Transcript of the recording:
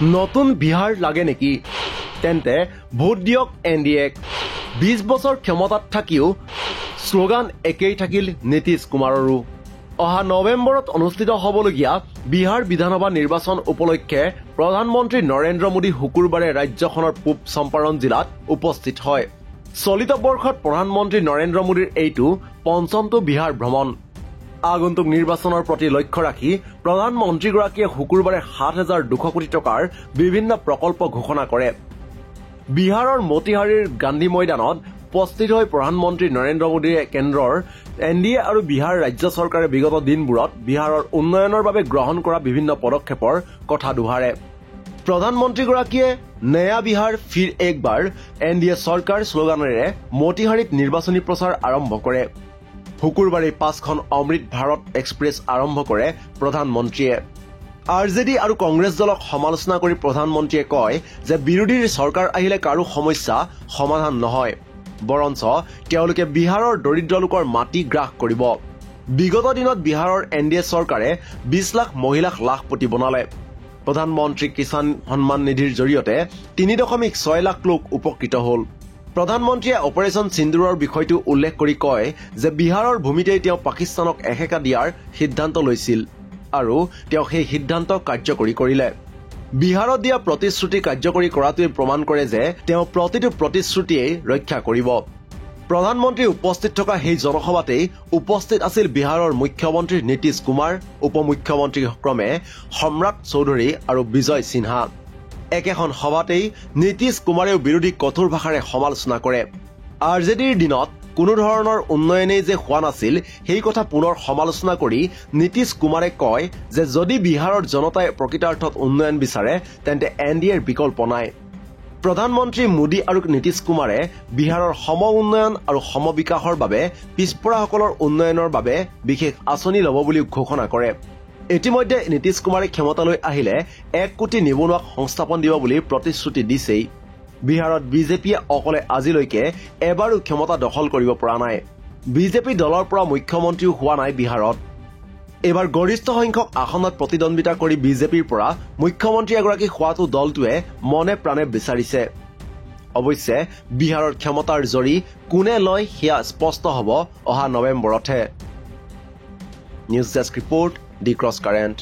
নতুন বিহাৰ লাগে নেকি তেন্তে ভোট দিয়ক এনডিএক 20 বছৰ ক্ষমতাত থাকিও স্লোগান একেই থাকিল নীতিশ কুমাৰৰো অহা নৱেম্বৰত অনুষ্ঠিত হ'বলগীয়া বিহাৰ বিধানসভা নিৰ্বাচন উপলক্ষে প্ৰধানমন্ত্ৰী নৰেন্দ্ৰ মোদী শুকুৰবাৰে ৰাজ্যখনৰ পূব চম্পাৰণ জিলাত উপস্থিত হয় চলিত বৰ্ষত প্ৰধানমন্ত্ৰী নৰেন্দ্ৰ মোদীৰ এইটো পঞ্চমটো বিহাৰ ভ্ৰমণ আগন্তুক নিৰ্বাচনৰ প্ৰতি লক্ষ্য ৰাখি প্ৰধানমন্ত্ৰীগৰাকীয়ে শুকুৰবাৰে 7,200 কোটি টকাৰ বিভিন্ন প্ৰকল্প ঘোষণা কৰে বিহাৰৰ মতিহাৰীৰ গান্ধী ময়দানত উপস্থিত হৈ প্ৰধানমন্ত্ৰী নৰেন্দ্ৰ মোদীয়ে কেন্দ্ৰৰ এনডিএ আৰু বিহাৰ ৰাজ্য চৰকাৰে বিগত দিনবোৰত বিহাৰৰ উন্নয়নৰ বাবে গ্ৰহণ কৰা বিভিন্ন পদক্ষেপৰ কথা দোহাৰে প্ৰধানমন্ত্ৰীগৰাকীয়ে নয়া বিহাৰ ফিৰ একবাৰ এনডিএ চৰকাৰ শ্লোগানেৰে মতিহাৰীত নিৰ্বাচনী প্ৰচাৰ আৰম্ভ কৰে শুকুৰবাৰে 5খন অমৃত ভাৰত এক্সপ্ৰেছ আৰম্ভ কৰে প্ৰধানমন্ত্ৰীয়ে আৰজেডি আৰু কংগ্ৰেছ দলক সমালোচনা কৰি প্ৰধানমন্ত্ৰীয়ে কয় যে বিৰোধীৰ চৰকাৰ আহিলে কাৰো সমস্যা সমাধান নহয় বৰঞ্চ তেওঁলোকে বিহাৰৰ দৰিদ্ৰ লোকৰ মাটি গ্ৰাস কৰিব বিগত দিনত বিহাৰৰ এনডিএ চৰকাৰে 20 লাখ মহিলাক লাখপতি বনালে প্ৰধানমন্ত্ৰী কিষাণ সন্মান নিধিৰ জৰিয়তে 3.6 লাখ লোক উপকৃত হ'ল প্ৰধানমন্ত্ৰীয়ে অপাৰেচন সিন্দুৰৰ বিষয়টো উল্লেখ কৰি কয় যে বিহাৰৰ ভূমিতে তেওঁ পাকিস্তানক এহেকা দিয়াৰ সিদ্ধান্ত লৈছিল আৰু তেওঁ সেই সিদ্ধান্ত কাৰ্যকৰী কৰিলে বিহাৰত দিয়া প্ৰতিশ্ৰুতি কাৰ্যকৰী কৰাটোৱে প্ৰমাণ কৰে যে তেওঁ প্ৰতিটো প্ৰতিশ্ৰুতিয়েই ৰক্ষা কৰিব প্ৰধানমন্ত্ৰী উপস্থিত থকা সেই জনসভাতেই উপস্থিত আছিল বিহাৰৰ মুখ্যমন্ত্ৰী নীতিশ কুমাৰ উপমুখ্যমন্ত্ৰী ক্ৰমে সম্ৰাট চৌধুৰী আৰু বিজয় সিনহা একেখন সভাতেই নীতিশ কুমাৰেও বিৰোধীক কঠোৰ ভাষাৰে সমালোচনা কৰে আৰজেডিৰ দিনত কোনো ধৰণৰ উন্নয়নেই যে হোৱা নাছিল সেই কথা পুনৰ সমালোচনা কৰি নীতিশ কুমাৰে কয় যে যদি বিহাৰৰ জনতাই প্ৰকৃতাৰ্থত উন্নয়ন বিচাৰে তেন্তে এনডিএৰ বিকল্প নাই প্ৰধানমন্ত্ৰী মোদী আৰু নীতিশ কুমাৰে বিহাৰৰ সম উন্নয়ন আৰু সম বিকাশৰ বাবে পিছপৰাসকলৰ উন্নয়নৰ বাবে বিশেষ আঁচনি ল'ব বুলি ঘোষণা কৰে ইতিমধ্যে নীতিশ কুমাৰে ক্ষমতালৈ আহিলে 1 কোটি নিবনুৱাক সংস্থাপন দিব বুলি প্ৰতিশ্ৰুতি দিছেই বিহাৰত বিজেপিয়ে অকলে আজিলৈকে এবাৰো ক্ষমতা দখল কৰিব পৰা নাই বিজেপি দলৰ পৰা মুখ্যমন্ত্ৰীও হোৱা নাই বিহাৰত এবাৰ গৰিষ্ঠ সংখ্যক আসনত প্ৰতিদ্বন্দ্বিতা কৰি বিজেপিৰ পৰা মুখ্যমন্ত্ৰী এগৰাকী হোৱাটো দলটোৱে মনে প্ৰাণে বিচাৰিছে অৱশ্যে বিহাৰৰ ক্ষমতাৰ জৰি কোনে লয় সেয়া স্পষ্ট হ'ব অহা নৱেম্বৰতহে news desk report the cross current